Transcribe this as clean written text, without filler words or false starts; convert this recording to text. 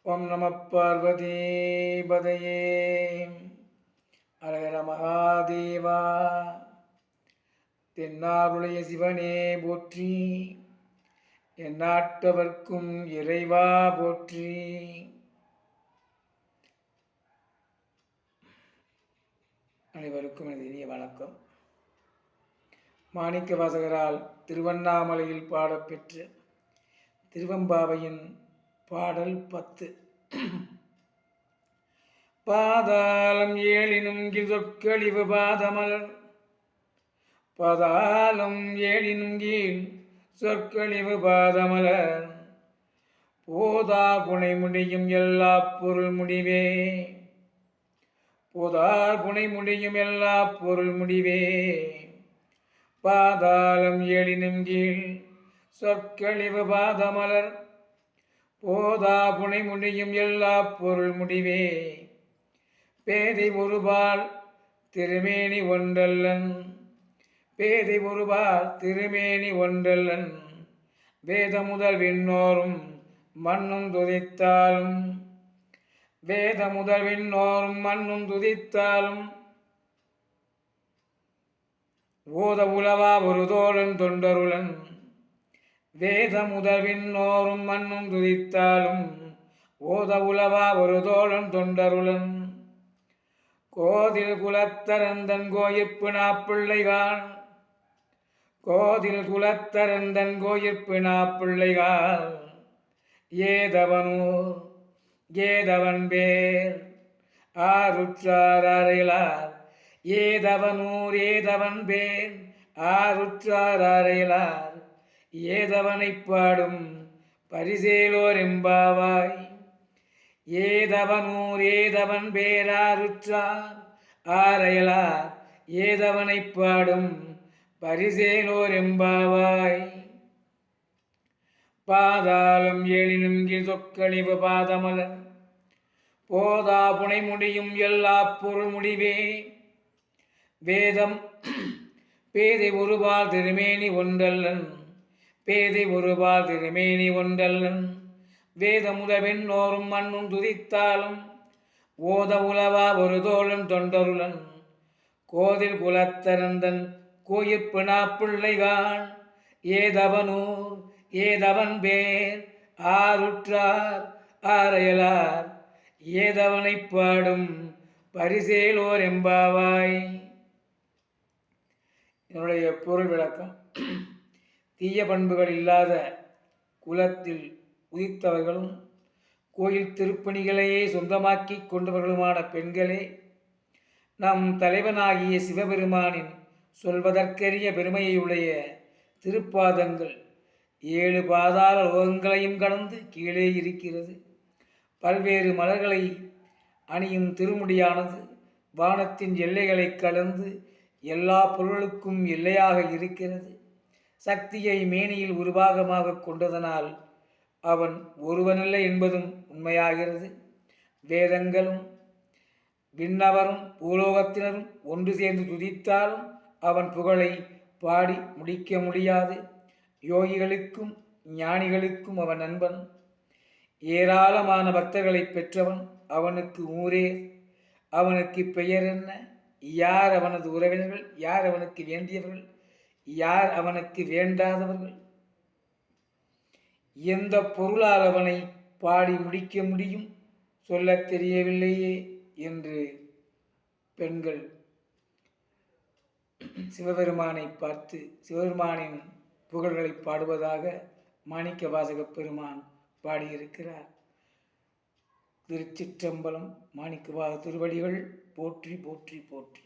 ஓம் நம பார்வதி பதையே ஹரஹர மகாதேவா. தென்னாருடைய சிவனே போற்றி, எந்நாட்டவர்க்கும் இறைவா போற்றி. அனைவருக்கும் எனது இனிய வணக்கம். மாணிக்க வாசகரால் திருவண்ணாமலையில் பாடப்பெற்ற திருவெம்பாவையின் பாடல் 10. பாதாளம் ஏழினும் சொற்கழிவு பாதமலர், பாதாளம் ஏழினும் கீழ் சொற்கழிவு பாதமலர், போதா புனை முடியும் எல்லா பொருள் முடிவே, போதார் புனை முடியும் எல்லா பொருள் முடிவே. பாதாளம் ஏழினும் கீழ் சொற்கழிவு பாதமலர், போதா புனை முடியும் எல்லா பொருள் முடிவே. பேதை ஒருபால் திருமேனி ஒன்றல்லன், பேதை ஒருபால் திருமேனி ஒன்றல்லன், வேத முதல் விண்ணோரும் மண்ணும் துதித்தாலும், வேத முதல் விண்ணோரும் மண்ணும் துதித்தாலும், ஓத உலவா ஒரு தோழன் தொண்டருளன், வேத முதல் விண்ணோரும் மண்ணும் துதித்தாலும், ஓத உலவா ஒரு தோழன் தொண்டருளன், கோதில் குலத்தரந்தன் கோயிற்பு நாப்பிள்ளைகான், கோதில் குலத்தரந்தன் கோயிற்பு நாப்பிள்ளைகான், ஏதவனூர் ஏதவன் பேர் ஆருற்றார் அறையலார், ஏதவனூர் ஏதவன் பேர் ஆருற்றார் அறையலார், ஏதவனைப் பாடும் பரிசேலோர் எம்பாவாய். ஏதவனூர் ஏதவன் பேராருற்றார் ஆரையலார், ஏதவனைப் பாடும் பரிசேலோர் எம்பாவாய். பாதாளம் ஏழினும் கீழ் சொற்கழிவு பாதமலர், போதா புனை முடியும் எல்லா பொருள் முடிவே. வேதம் பேதை ஒருபால் திருமேனி ஒன்றல்லன், பேதை ஒருபால் திருமேனி ஒன்றல்லன், வேத முதவெண்ணோரும் மண்ணும் துதித்தாலும், ஓத உலவா ஒரு தோழன் தொண்டருளன், கோதில் குலத்தரந்தன் கோயிற்பு நாப்பிள்ளைகான், ஏதவனூர் ஏதவன் பேர் ஆருற்றார் ஆரையலார், ஏதவனைப் பாடும் பரிசேலோர் எம்பாவாய். என்னுடைய பொருள் விளக்கம். தீய பண்புகள் இல்லாத குலத்தில் உதித்தவர்களும் கோயில் திருப்பணிகளையே சொந்தமாக்கி கொண்டவர்களுமான பெண்களே, நம் தலைவனாகிய சிவபெருமானின் சொல்வதற்கரிய பெருமையுடைய திருப்பாதங்கள் 7 பாதாள லோகங்களையும் கடந்து கீழே இருக்கிறது. பல்வேறு மலர்களை அணியும் திருமுடியானது வானத்தின் எல்லைகளை கடந்து எல்லா பொருளுக்கும் எல்லையாக இருக்கிறது. சக்தியை மேனியில் உருவாகமாக கொண்டதனால் அவன் ஒருவனல்ல என்பதும் உண்மையாகிறது. வேதங்களும் விண்ணவரும் பூலோகத்தினரும் ஒன்று சேர்ந்து துதித்தாலும் அவன் புகழை பாடி முடிக்க முடியாது. யோகிகளுக்கும் ஞானிகளுக்கும் அவன் நண்பன். ஏராளமான பக்தர்களை பெற்றவன். அவனுக்கு ஊரே. அவனுக்கு பெயர் என்ன? யார் அவனது உறவினர்கள்? யார் அவனுக்கு வேண்டியவர்கள்? யார் அவனுக்கு வேண்டாதவர்கள்? எந்த பொருளால் அவனை பாடி முடிக்க முடியும்? சொல்லத் தெரியவில்லையே என்று பெண்கள் சிவபெருமானை பார்த்து சிவபெருமானின் புகழ்களை பாடுவதாக மாணிக்க வாசக பெருமான் பாடியிருக்கிறார். திருச்சிற்றம்பலம். மாணிக்க வாசக திருவடிகள் போற்றி போற்றி போற்றி.